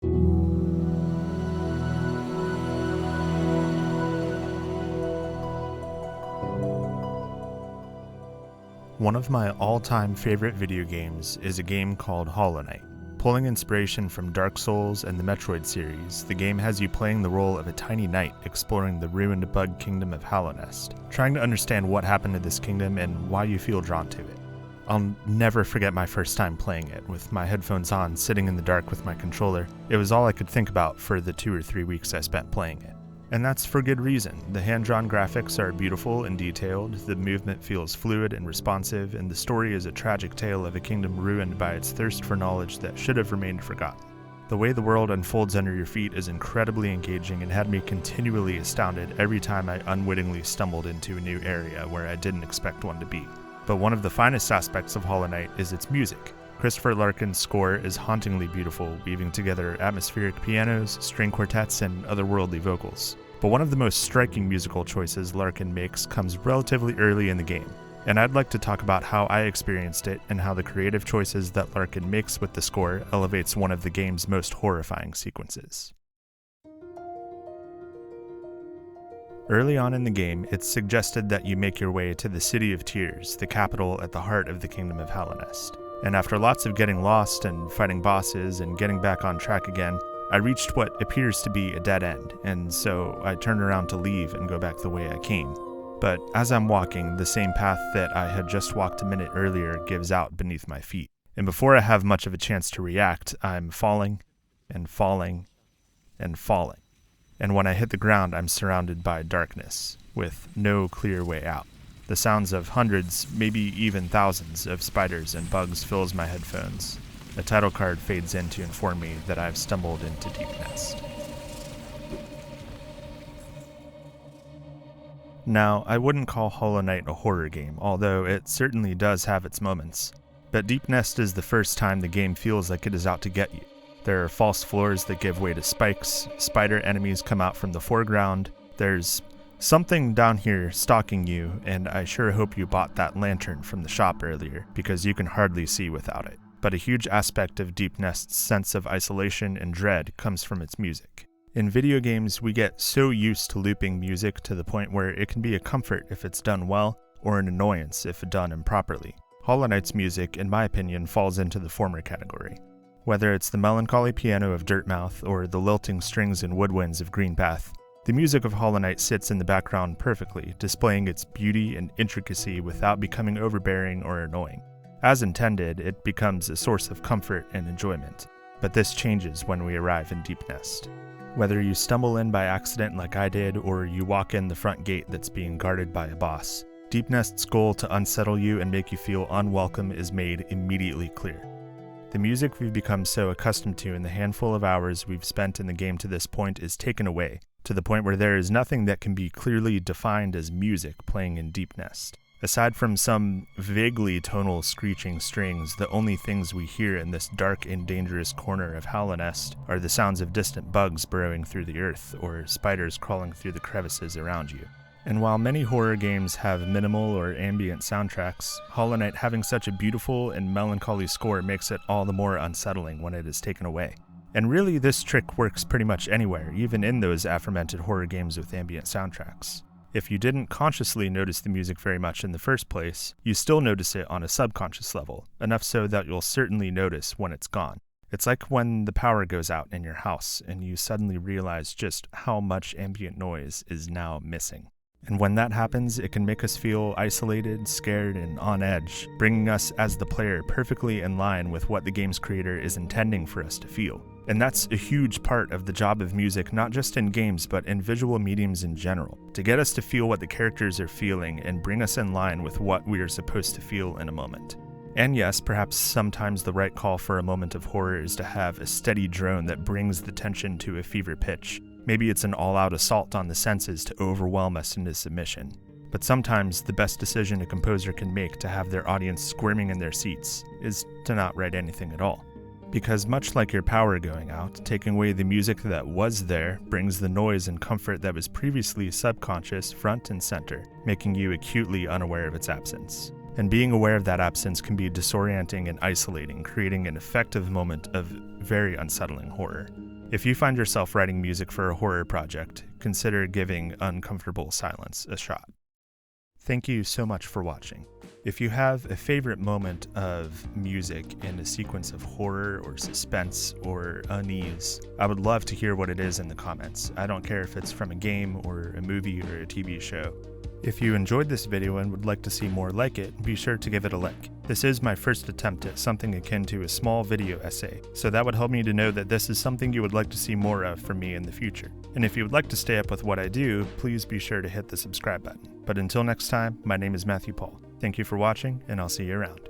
One of my all-time favorite video games is a game called Hollow Knight. Pulling inspiration from Dark Souls and the Metroid series, the game has you playing the role of a tiny knight exploring the ruined bug kingdom of Hallownest, trying to understand what happened to this kingdom and why you feel drawn to it. I'll never forget my first time playing it, with my headphones on, sitting in the dark with my controller. It was all I could think about for the 2 or 3 weeks I spent playing it. And that's for good reason. The hand-drawn graphics are beautiful and detailed, the movement feels fluid and responsive, and the story is a tragic tale of a kingdom ruined by its thirst for knowledge that should have remained forgotten. The way the world unfolds under your feet is incredibly engaging and had me continually astounded every time I unwittingly stumbled into a new area where I didn't expect one to be. But one of the finest aspects of Hollow Knight is its music. Christopher Larkin's score is hauntingly beautiful, weaving together atmospheric pianos, string quartets, and otherworldly vocals. But one of the most striking musical choices Larkin makes comes relatively early in the game, and I'd like to talk about how I experienced it and how the creative choices that Larkin makes with the score elevates one of the game's most horrifying sequences. Early on in the game, it's suggested that you make your way to the City of Tears, the capital at the heart of the Kingdom of Hallownest. And after lots of getting lost and fighting bosses and getting back on track again, I reached what appears to be a dead end, and so I turn around to leave and go back the way I came. But as I'm walking, the same path that I had just walked a minute earlier gives out beneath my feet. And before I have much of a chance to react, I'm falling and falling and falling. And when I hit the ground, I'm surrounded by darkness, with no clear way out. The sounds of hundreds, maybe even thousands, of spiders and bugs fills my headphones. A title card fades in to inform me that I've stumbled into Deepnest. Now, I wouldn't call Hollow Knight a horror game, although it certainly does have its moments. But Deepnest is the first time the game feels like it is out to get you. There are false floors that give way to spikes, spider enemies come out from the foreground, there's something down here stalking you, and I sure hope you bought that lantern from the shop earlier, because you can hardly see without it. But a huge aspect of Deepnest's sense of isolation and dread comes from its music. In video games, we get so used to looping music to the point where it can be a comfort if it's done well, or an annoyance if done improperly. Hollow Knight's music, in my opinion, falls into the former category. Whether it's the melancholy piano of Dirtmouth or the lilting strings and woodwinds of Greenpath, the music of Hollow Knight sits in the background perfectly, displaying its beauty and intricacy without becoming overbearing or annoying. As intended, it becomes a source of comfort and enjoyment, but this changes when we arrive in Deepnest. Whether you stumble in by accident like I did, or you walk in the front gate that's being guarded by a boss, Deepnest's goal to unsettle you and make you feel unwelcome is made immediately clear. The music we've become so accustomed to in the handful of hours we've spent in the game to this point is taken away, to the point where there is nothing that can be clearly defined as music playing in Deepnest. Aside from some vaguely tonal screeching strings, the only things we hear in this dark and dangerous corner of Hallownest are the sounds of distant bugs burrowing through the earth or spiders crawling through the crevices around you. And while many horror games have minimal or ambient soundtracks, Hollow Knight having such a beautiful and melancholy score makes it all the more unsettling when it is taken away. And really, this trick works pretty much anywhere, even in those aforementioned horror games with ambient soundtracks. If you didn't consciously notice the music very much in the first place, you still notice it on a subconscious level, enough so that you'll certainly notice when it's gone. It's like when the power goes out in your house and you suddenly realize just how much ambient noise is now missing. And when that happens, it can make us feel isolated, scared, and on edge, bringing us as the player perfectly in line with what the game's creator is intending for us to feel. And that's a huge part of the job of music, not just in games, but in visual mediums in general, to get us to feel what the characters are feeling and bring us in line with what we are supposed to feel in a moment. And yes, perhaps sometimes the right call for a moment of horror is to have a steady drone that brings the tension to a fever pitch. Maybe it's an all-out assault on the senses to overwhelm us into submission. But sometimes the best decision a composer can make to have their audience squirming in their seats is to not write anything at all. Because much like your power going out, taking away the music that was there brings the noise and comfort that was previously subconscious front and center, making you acutely unaware of its absence. And being aware of that absence can be disorienting and isolating, creating an effective moment of very unsettling horror. If you find yourself writing music for a horror project, consider giving uncomfortable silence a shot. Thank you so much for watching. If you have a favorite moment of music in a sequence of horror or suspense or unease, I would love to hear what it is in the comments. I don't care if it's from a game or a movie or a TV show. If you enjoyed this video and would like to see more like it, be sure to give it a like. This is my first attempt at something akin to a small video essay, so that would help me to know that this is something you would like to see more of from me in the future. And if you would like to stay up with what I do, please be sure to hit the subscribe button. But until next time, my name is Matthew Paul. Thank you for watching, and I'll see you around.